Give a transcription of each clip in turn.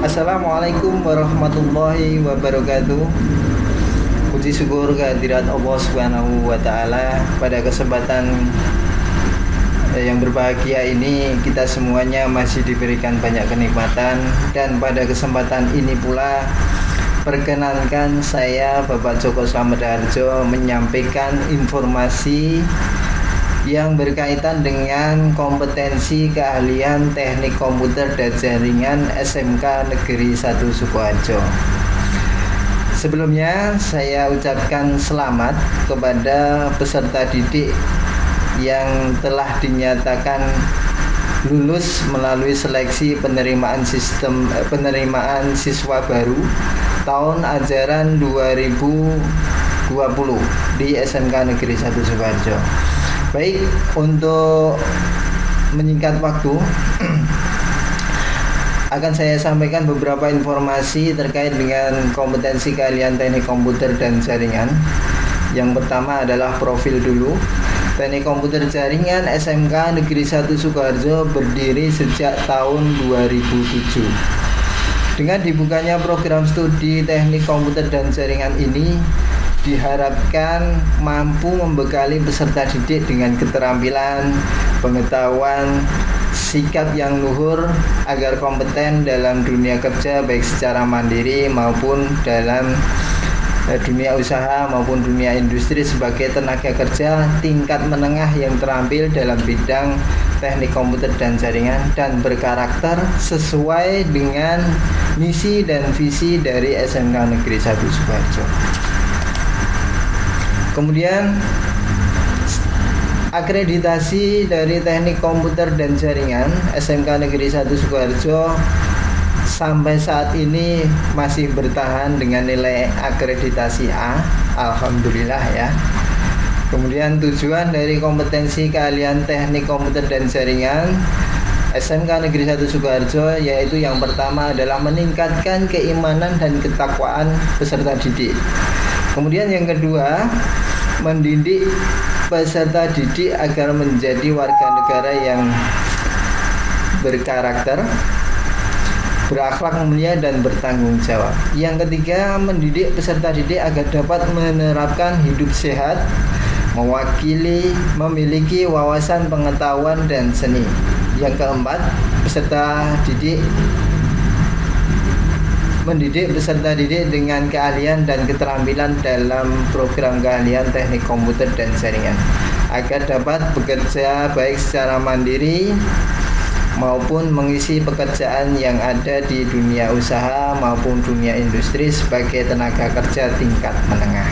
Assalamualaikum warahmatullahi wabarakatuh. Puji syukur kehadirat Allah Subhanahu wa taala. Pada kesempatan yang berbahagia ini kita semuanya masih diberikan banyak kenikmatan, dan pada kesempatan ini pula perkenankan saya Bapak Joko Slamet Harjo menyampaikan informasi yang berkaitan dengan kompetensi keahlian teknik komputer dan jaringan SMK Negeri 1 Sukoharjo. Sebelumnya saya ucapkan selamat kepada peserta didik yang telah dinyatakan lulus melalui seleksi penerimaan siswa baru tahun ajaran 2020 di SMK Negeri 1 Sukoharjo. Baik, untuk menyingkat waktu akan saya sampaikan beberapa informasi terkait dengan kompetensi keahlian teknik komputer dan jaringan. Yang pertama adalah profil dulu. Teknik komputer jaringan SMK Negeri 1 Sukoharjo berdiri sejak tahun 2007. Dengan dibukanya program studi teknik komputer dan jaringan ini diharapkan mampu membekali peserta didik dengan keterampilan, pengetahuan, sikap yang luhur agar kompeten dalam dunia kerja baik secara mandiri maupun dalam dunia usaha maupun dunia industri sebagai tenaga kerja tingkat menengah yang terampil dalam bidang teknik komputer dan jaringan dan berkarakter sesuai dengan misi dan visi dari SMK Negeri 1 Sukoharjo. Kemudian akreditasi dari teknik komputer dan jaringan SMK Negeri 1 Sukoharjo sampai saat ini masih bertahan dengan nilai akreditasi A. Alhamdulillah ya. Kemudian tujuan dari kompetensi keahlian teknik komputer dan jaringan SMK Negeri 1 Sukoharjo yaitu yang pertama adalah meningkatkan keimanan dan ketakwaan peserta didik. Kemudian yang kedua, mendidik peserta didik agar menjadi warga negara yang berkarakter, berakhlak mulia dan bertanggung jawab. Yang ketiga, mendidik peserta didik agar dapat menerapkan hidup sehat, memiliki wawasan pengetahuan dan seni. Yang keempat, mendidik peserta didik dengan keahlian dan keterampilan dalam program keahlian teknik komputer dan jaringan agar dapat bekerja baik secara mandiri maupun mengisi pekerjaan yang ada di dunia usaha maupun dunia industri sebagai tenaga kerja tingkat menengah.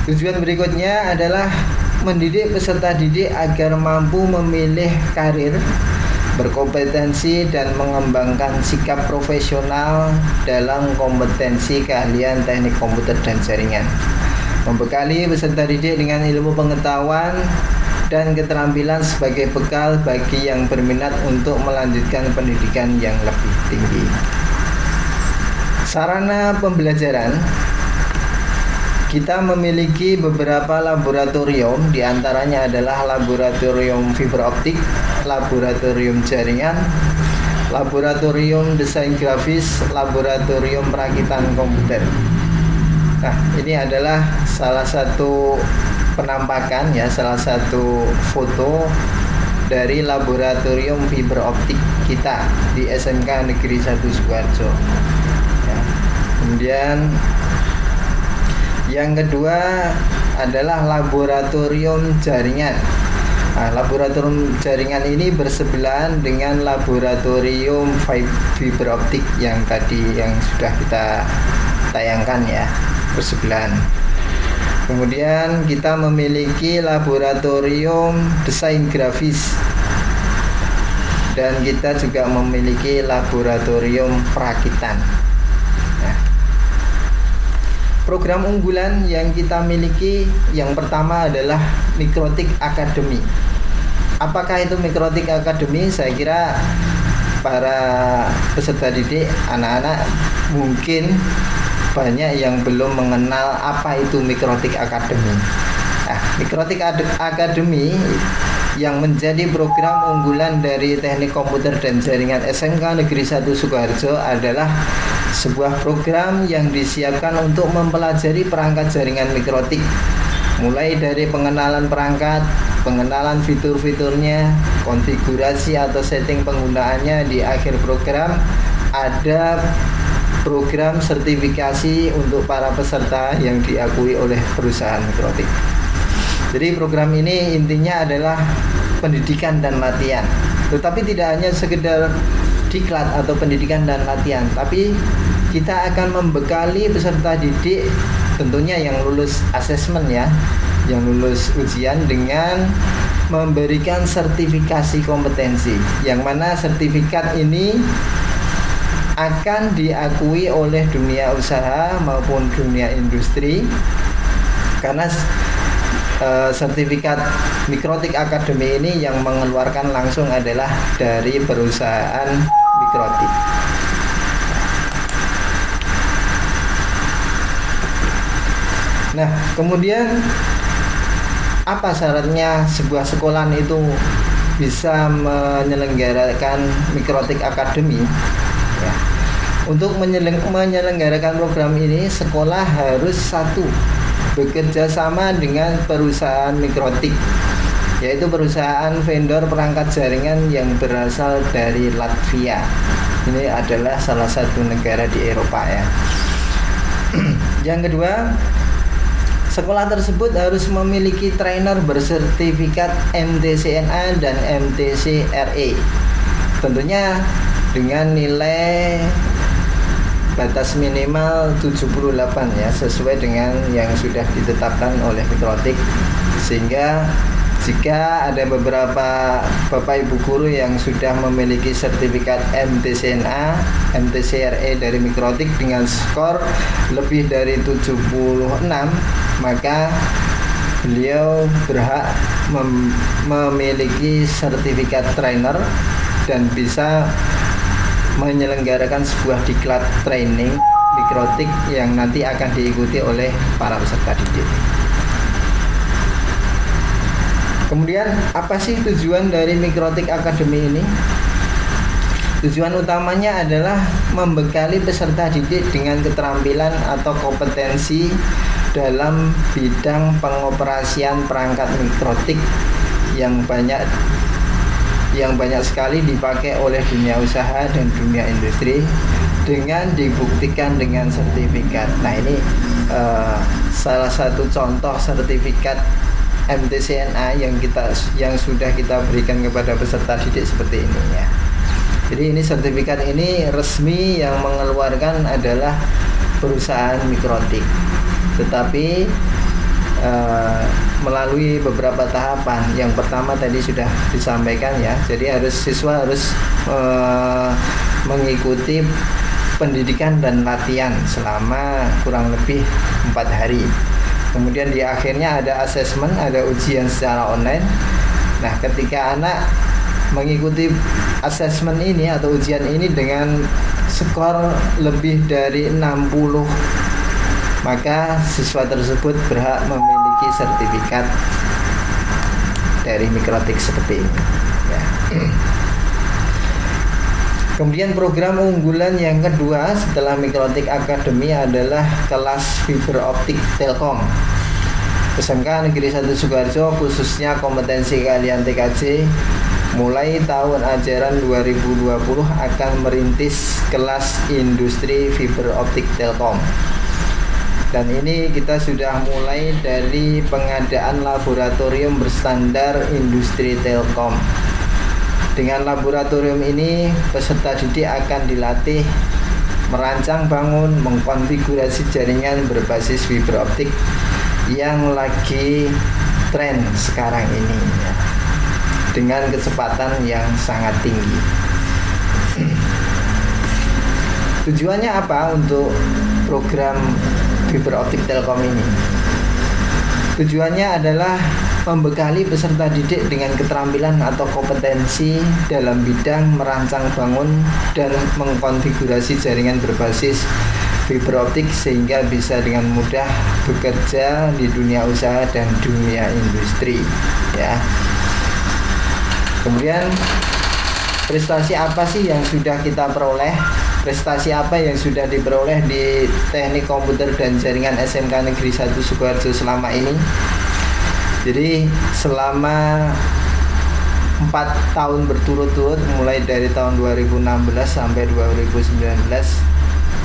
Tujuan berikutnya adalah mendidik peserta didik agar mampu memilih karir, berkompetensi dan mengembangkan sikap profesional dalam kompetensi keahlian teknik komputer dan jaringan. Membekali peserta didik dengan ilmu pengetahuan dan keterampilan sebagai bekal bagi yang berminat untuk melanjutkan pendidikan yang lebih tinggi. Sarana pembelajaran, kita memiliki beberapa laboratorium, diantaranya adalah laboratorium fiber optik, laboratorium jaringan, laboratorium desain grafis, laboratorium perakitan komputer. Nah, ini adalah salah satu penampakan ya, salah satu foto dari laboratorium fiber optik kita di SMK Negeri 1 Sukoharjo. Ya. Kemudian yang kedua adalah laboratorium jaringan. Nah, laboratorium jaringan ini bersebelahan dengan laboratorium fiber optik yang tadi yang sudah kita tayangkan ya, bersebelahan. Kemudian kita memiliki laboratorium desain grafis dan kita juga memiliki laboratorium perakitan. Program unggulan yang kita miliki yang pertama adalah Mikrotik Academy. Apakah itu Mikrotik Academy? Saya kira para peserta didik, anak-anak mungkin banyak yang belum mengenal apa itu Mikrotik Academy. Nah, Mikrotik Academy yang menjadi program unggulan dari Teknik Komputer dan Jaringan SMK Negeri 1 Sukoharjo adalah sebuah program yang disiapkan untuk mempelajari perangkat jaringan mikrotik, mulai dari pengenalan perangkat, pengenalan fitur-fiturnya, konfigurasi atau setting penggunaannya. Di akhir program ada program sertifikasi untuk para peserta yang diakui oleh perusahaan mikrotik. Jadi program ini intinya adalah pendidikan dan latihan. Tetapi tidak hanya sekedar diklat atau pendidikan dan latihan, tapi kita akan membekali peserta didik tentunya yang lulus asesmen ya, yang lulus ujian dengan memberikan sertifikasi kompetensi, yang mana sertifikat ini akan diakui oleh dunia usaha maupun dunia industri, karena sertifikat Mikrotik Academy ini yang mengeluarkan langsung adalah dari perusahaan Mikrotik. Nah, kemudian apa syaratnya sebuah sekolah itu bisa menyelenggarakan Mikrotik Academy? Ya. Untuk menyelenggarakan program ini, sekolah harus satu, bekerja sama dengan perusahaan mikrotik, yaitu perusahaan vendor perangkat jaringan yang berasal dari Latvia. Ini adalah salah satu negara di Eropa ya. Yang kedua, sekolah tersebut harus memiliki trainer bersertifikat MTCNA dan MTCRE, tentunya dengan nilai batas minimal 78 ya, sesuai dengan yang sudah ditetapkan oleh Mikrotik. Sehingga jika ada beberapa Bapak Ibu guru yang sudah memiliki sertifikat MTCNA, MTCRE dari Mikrotik dengan skor lebih dari 76, maka beliau berhak memiliki sertifikat trainer dan bisa menyelenggarakan sebuah diklat training Mikrotik yang nanti akan diikuti oleh para peserta didik. Kemudian apa sih tujuan dari Mikrotik Academy ini? Tujuan utamanya adalah membekali peserta didik dengan keterampilan atau kompetensi dalam bidang pengoperasian perangkat mikrotik yang banyak sekali dipakai oleh dunia usaha dan dunia industri, dengan dibuktikan dengan sertifikat. Nah, ini salah satu contoh sertifikat MTCNA yang sudah kita berikan kepada peserta didik seperti ini ya. Jadi ini sertifikat ini resmi yang mengeluarkan adalah perusahaan Mikrotik, tetapi melalui beberapa tahapan. Yang pertama tadi sudah disampaikan ya, jadi siswa harus mengikuti pendidikan dan latihan selama kurang lebih 4 hari. Kemudian di akhirnya ada asesmen, ada ujian secara online. Nah, ketika anak mengikuti asesmen ini atau ujian ini dengan skor lebih dari 60, maka siswa tersebut berhak memiliki sertifikat dari Mikrotik seperti ini ya. Kemudian program unggulan yang kedua setelah Mikrotik Academy adalah kelas fiber optik Telkom. SMK Negeri 1 Sukoharjo khususnya kompetensi keahlian TKJ mulai tahun ajaran 2020 akan merintis kelas industri fiber optik Telkom. Dan ini kita sudah mulai dari pengadaan laboratorium berstandar industri Telkom. Dengan laboratorium ini, peserta didik akan dilatih merancang, bangun, mengkonfigurasi jaringan berbasis fiber optik yang lagi tren sekarang ini ya, dengan kecepatan yang sangat tinggi. Tujuannya apa untuk program fiber optik Telkom ini? Tujuannya adalah membekali peserta didik dengan keterampilan atau kompetensi dalam bidang merancang, bangun, dan mengkonfigurasi jaringan berbasis fiber optik sehingga bisa dengan mudah bekerja di dunia usaha dan dunia industri ya. Kemudian prestasi apa sih yang sudah kita peroleh? Prestasi apa yang sudah diperoleh di Teknik Komputer dan Jaringan SMK Negeri 1 Sukoharjo selama ini? Jadi selama 4 tahun berturut-turut, mulai dari tahun 2016 sampai 2019,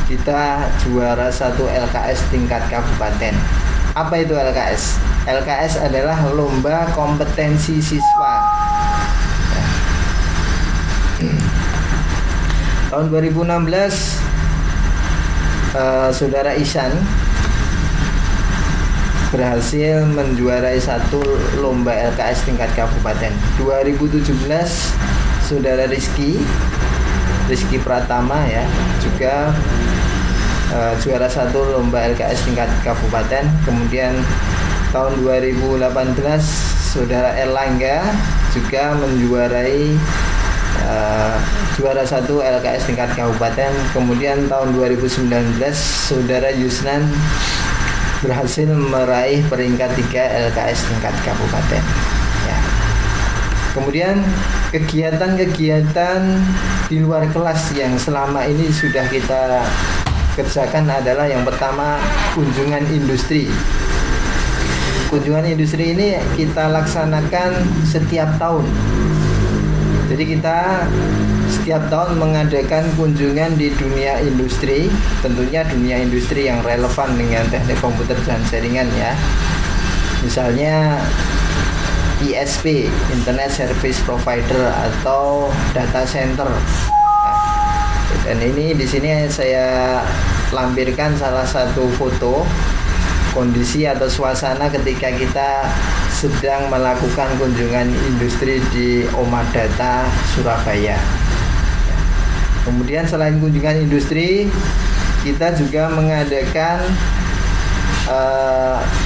kita juara 1 LKS tingkat kabupaten. Apa itu LKS? LKS adalah lomba kompetensi siswa. Tahun 2016 Saudara Isan berhasil menjuarai 1 lomba LKS tingkat kabupaten. 2017 Saudara Rizky Pratama ya juga juara 1 lomba LKS tingkat kabupaten. Kemudian tahun 2018 Saudara Erlangga juga menjuarai juara 1 LKS tingkat kabupaten. Kemudian tahun 2019 Saudara Yusnan berhasil meraih peringkat 3 LKS tingkat kabupaten ya. Kemudian kegiatan-kegiatan di luar kelas yang selama ini sudah kita kerjakan adalah yang pertama, kunjungan industri. Kunjungan industri ini kita laksanakan setiap tahun. Jadi kita setiap tahun mengadakan kunjungan di dunia industri, tentunya dunia industri yang relevan dengan teknik komputer dan jaringan ya. Misalnya ISP, Internet Service Provider atau data center. Dan ini di sini saya lampirkan salah satu foto kondisi atau suasana ketika kita sedang melakukan kunjungan industri di Omadata, Surabaya. Kemudian selain kunjungan industri, kita juga mengadakan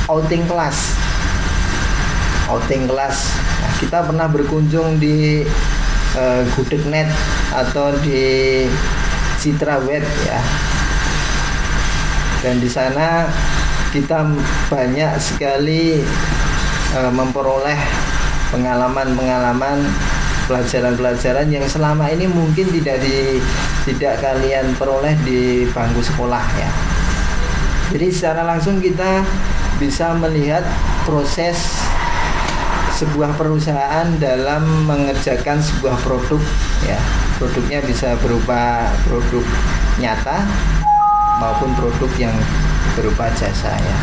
outing kelas. Nah, kita pernah berkunjung di Gudegnet atau di Citra Web ya. Dan di sana kita banyak sekali memperoleh pengalaman-pengalaman, pelajaran-pelajaran yang selama ini mungkin tidak kalian peroleh di bangku sekolah ya. Jadi secara langsung kita bisa melihat proses sebuah perusahaan dalam mengerjakan sebuah produk ya. Produknya bisa berupa produk nyata maupun produk yang berupa jasa ya.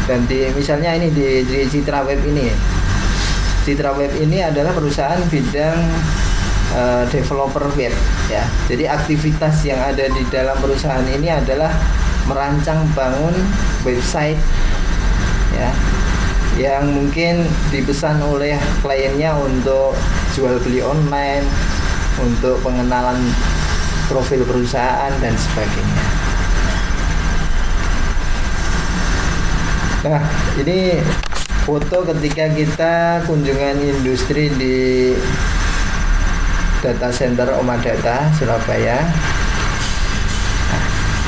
Dan misalnya ini di Citra Web ini. Citra Web ini adalah perusahaan bidang developer web ya. Jadi aktivitas yang ada di dalam perusahaan ini adalah merancang bangun website ya, yang mungkin dipesan oleh kliennya untuk jual beli online, untuk pengenalan profil perusahaan dan sebagainya. Nah, ini foto ketika kita kunjungan industri di data center Omadata, Surabaya.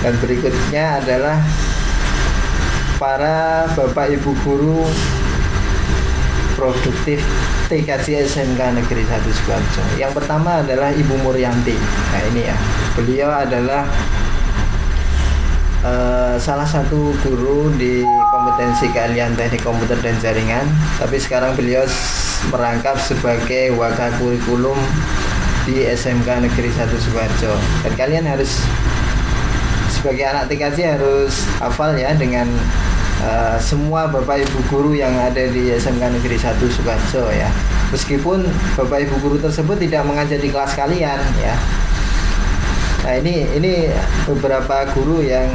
Dan berikutnya adalah para Bapak Ibu guru produktif TKJ SMK Negeri 1 Sukoharjo. Yang pertama adalah Ibu Muryanti. Nah ini ya, beliau adalah salah satu guru di kompetensi keahlian teknik komputer dan jaringan, tapi sekarang beliau merangkap sebagai wakakurikulum di SMK Negeri 1 Sukoharjo. Dan kalian harus sebagai anak TKJ harus hafal ya dengan semua Bapak Ibu guru yang ada di SMK Negeri 1 Sukoharjo ya. Meskipun Bapak Ibu guru tersebut tidak mengajar di kelas kalian ya. Nah ini beberapa guru yang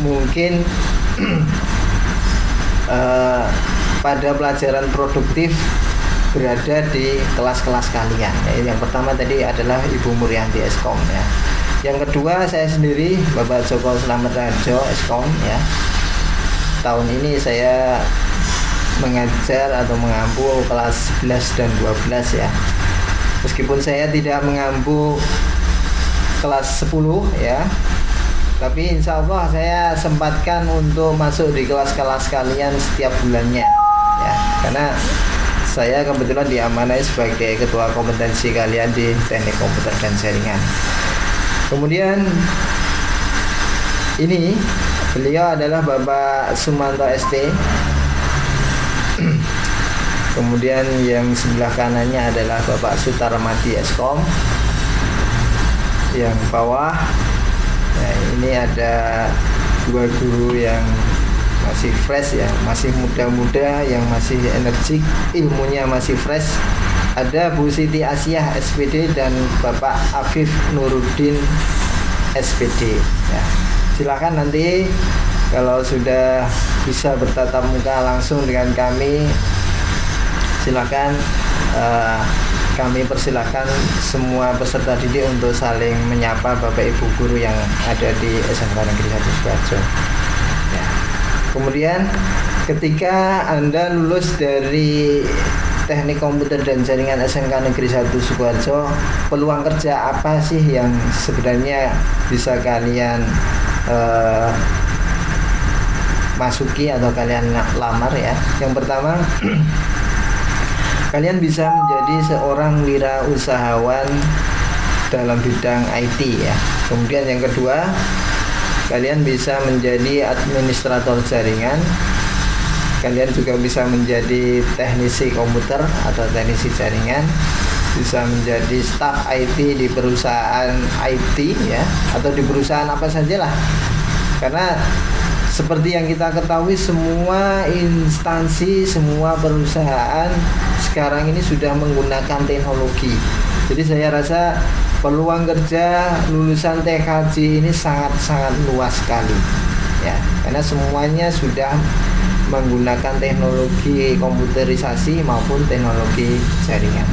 mungkin pada pelajaran produktif berada di kelas-kelas kalian ya. Yang pertama tadi adalah Ibu Muryanti Eskom ya. Yang kedua saya sendiri Bapak Joko Slamet Raharjo Eskom ya. Tahun ini saya mengajar atau mengampu kelas 11 dan 12 ya. Meskipun saya tidak mengampu kelas 10 ya, tapi insya Allah saya sempatkan untuk masuk di kelas-kelas kalian setiap bulannya ya, karena saya kebetulan diamanai sebagai ketua kompetensi kalian di teknik komputer dan jaringan. Kemudian ini beliau adalah Bapak Sumanto ST. Kemudian yang sebelah kanannya adalah Bapak Sutarmadi Eskom. Yang bawah, nah ini ada dua guru yang masih fresh ya, masih muda-muda, yang masih energik, ilmunya masih fresh. Ada Bu Siti Asiah SPD dan Bapak Afif Nuruddin SPD ya. Silakan nanti kalau sudah bisa bertatap muka langsung dengan kami, silakan kami persilakan semua peserta didik untuk saling menyapa Bapak Ibu guru yang ada di SMK Negeri 1 Sukoharjo. Ya. Kemudian ketika Anda lulus dari Teknik Komputer dan Jaringan SMK Negeri 1 Sukoharjo, peluang kerja apa sih yang sebenarnya bisa kalian masuki atau kalian lamar ya? Yang pertama, kalian bisa menjadi seorang wirausahawan dalam bidang IT ya. Kemudian yang kedua, kalian bisa menjadi administrator jaringan. Kalian juga bisa menjadi teknisi komputer atau teknisi jaringan, bisa menjadi staf IT di perusahaan IT ya, atau di perusahaan apa saja lah. Karena seperti yang kita ketahui, semua instansi, semua perusahaan sekarang ini sudah menggunakan teknologi. Jadi saya rasa peluang kerja lulusan TKJ ini sangat-sangat luas sekali ya, karena semuanya sudah menggunakan teknologi komputerisasi maupun teknologi jaringan.